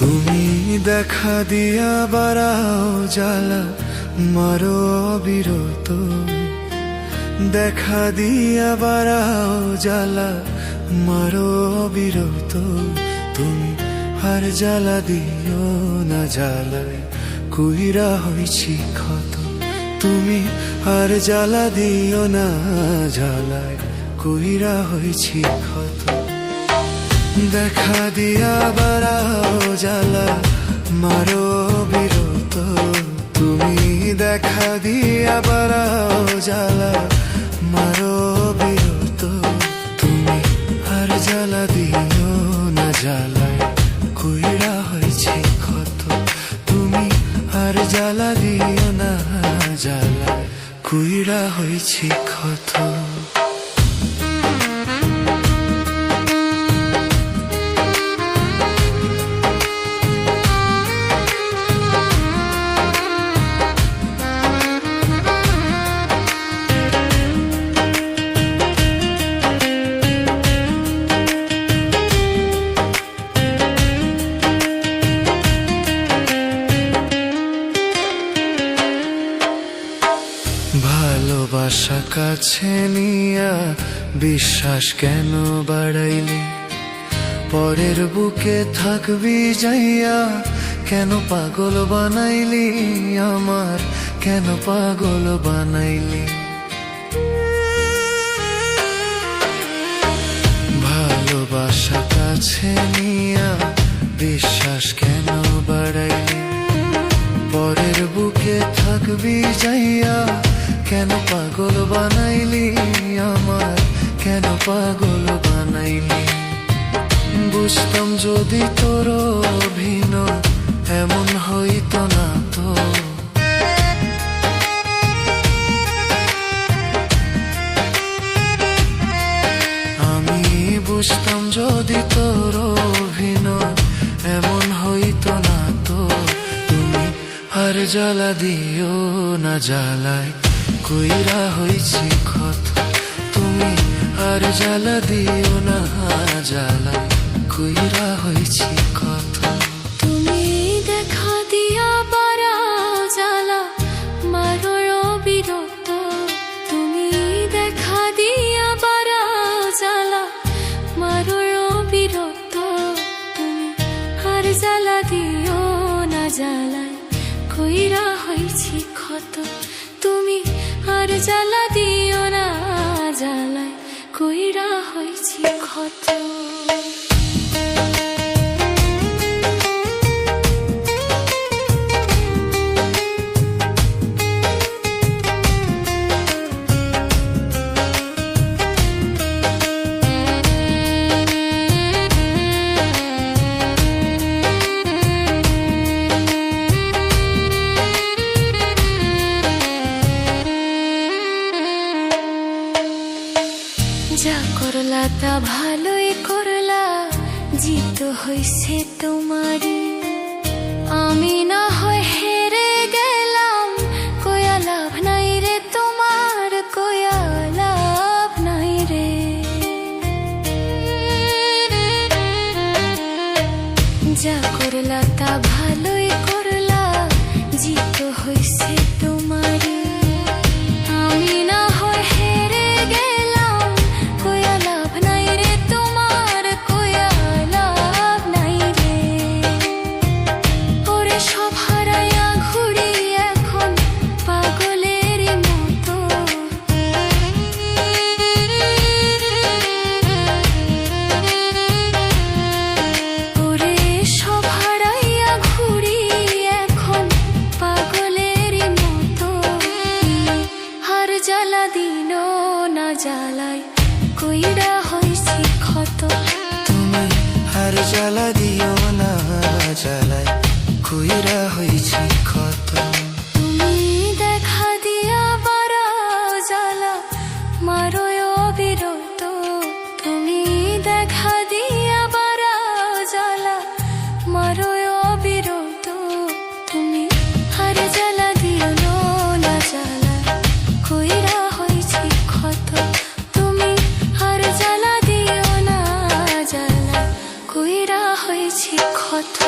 তুমি দেখা দিয়া বাড়াও জ্বালা মারো অবিরত, দেখা দিয়া বাড়াও জ্বালা মারো অবিরত। তুমি আর জ্বালা দিও না জ্বালায় কুইরা হইছি ক্ষত, তুমি আর জ্বালা দিও না জ্বালায় কুইরা হইছি ক্ষত। দেখা দিয়া বাড়াও জ্বালা মারো বিরত, তুমি দেখা দিয়া বাড়াও জ্বালা মারো বিরত। তুমি আর জ্বালা দিও না জ্বালায় কুইরা হয়েছে ক্ষত, তুমি আর জ্বালা দিও না জ্বালায় কুইরা হয়েছে ক্ষত। ভালোবাসা কাছে নিয়া বিশ্বাস কেন বাড়াইলি, পরের বুকে থাকবি যাইয়া কেন পাগল বানাইলি আমার, কেন পাগল বানাইলি। ভালোবাসা কাছে নিয়া বিশ্বাস কেন বাড়াইলি, পরের বুকে থাকবি যাইয়া কেন পাগল বানাইলি আমার, কেন পাগল বানাইলি। বুঝতাম যদি তোর অভিনয় এমন হইতো না তো, আমি বুঝতাম যদি তোর অভিনয় এমন হইতো না তো। তুমি আর জ্বালা দিও না জ্বালায় কুইরা হইছি ক্ষত, তুমি আর জ্বালা দিও না জ্বালায় কুইরা হইছি ক্ষত। তুমি দেখা দিয়া বাড়াও জ্বালা মারো অবিরত, তুমি দেখা দিয়া বাড়াও জ্বালা মারো অবিরত। তুমি আর জ্বালা দিও না জ্বালায় কুইরা হইছি ক্ষত, তুমি আর জ্বালা দিও না জ্বালায় কুইরা হইছি ক্ষত। যা করলা তা ভালোই করলা, জিত হইছে তোমারই, আমি না হয় হেরে গেলাম, কয়া লাভ নাই রে তোমার, কয়া লাভ নাই রে। যা করলা তা ভালোই করলা, জিত হইছে তোমারই, আমি না হয় হেরে গেলাম, কয়া লাভ নাই রে তোমার, কয়া লাভ নাই রে। ওরে সব হারাইয়া ঘুরি এখন পাগলের মতো, ওরে সব হারাইয়া ঘুরি এখন পাগলের মতো। আর জ্বালা দিল না জ্বালায় কুইরা হইছি ক্ষত, তুমি আর জ্বালা দিও না জ্বালায় কুইরা হইছি ক্ষত। তুমি দেখা দিয়া বাড়াও জ্বালা মারো অবিরত, তুমি দেখা দিয়া বাড়াও জ্বালা মারো অবিরত। তুমি আর জ্বালা দিও না জ্বালায় কুইরা হইছি ক্ষত, তুমি আর জ্বালা দিও না জ্বালায় কুইরা হইছি ক্ষত।